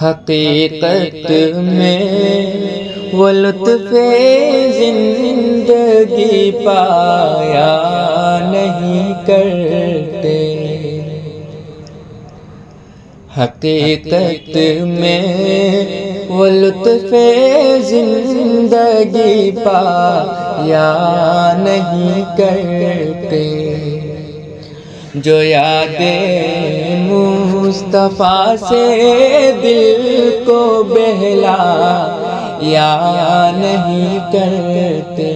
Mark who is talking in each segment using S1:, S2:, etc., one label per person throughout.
S1: حقیقت میں وہ لطف زندگی پایا نہیں کرتے، حقیقت میں وہ لطف زندگی پایا نہیں کرتے، جو یاد مصطفیٰ سے دل کو بہلا یا نہیں کرتے،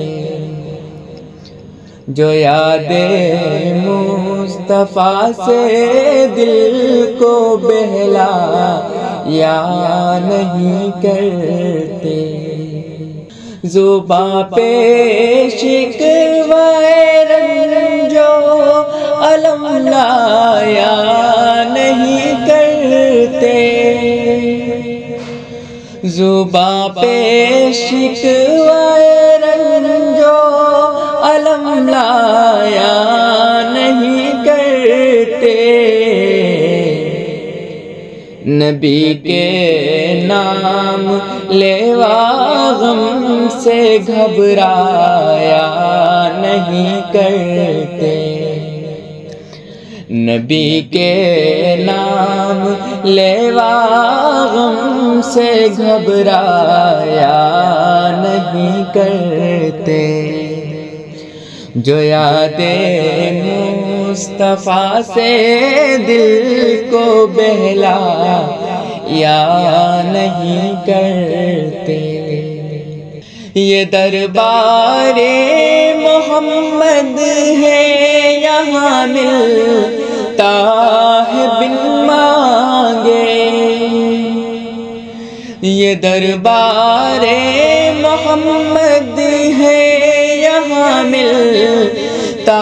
S1: جو یاد مصطفیٰ سے دل کو بہلا یا نہیں کرتے، زباں پہ شکوائے رنج و الم لایا نہیں کرتے، زباں پہ شکوائے رنج و الم لایا نہیں کرتے، نبی کے نام لیوا غم سے گھبرایا نہیں کرتے، نبی کے نام لیوا غم سے گھبرایا نہیں کرتے، جو یاد مصطفیٰ سے دل کو بہلا یا نہیں کرتے، یہ دربار محمد ہے یہاں ملتا ہے بن مانگے، یہ دربار محمد ہے یہاں ملتا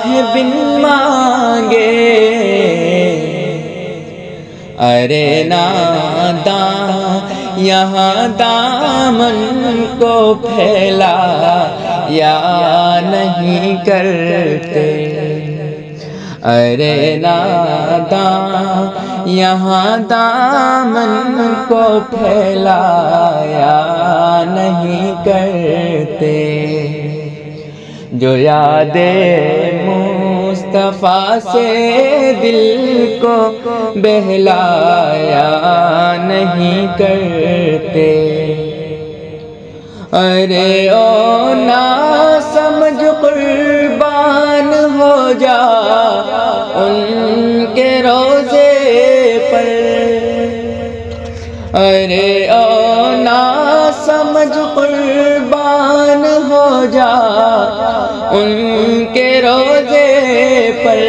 S1: ہے بن مانگے، ارے ناداں یہاں دامن کو پھیلا یا نہیں کرتے، ارے ناداں یہاں دامن کو پھیلایا نہیں کرتے، جو یاد مصطفیٰ سے دل کو بہلایا نہیں کرتے، ارے او نا سمجھ قربان ہو جا ان کے روزے پر، ارے او نا سمجھ قربان ہو جا ان کے روزے پر،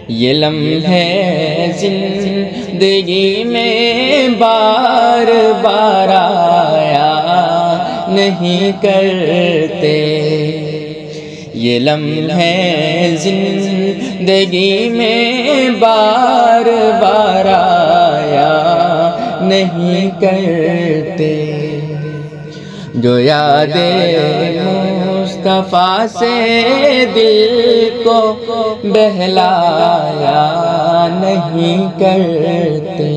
S1: یہ لمحے زندگی میں بار بار آیا نہیں کرتے، یہ لمحے زندگی میں بار بار آیا نہیں کرتے، جو یاد مصطفیٰ سے دل کو بہلایا نہیں کرتے۔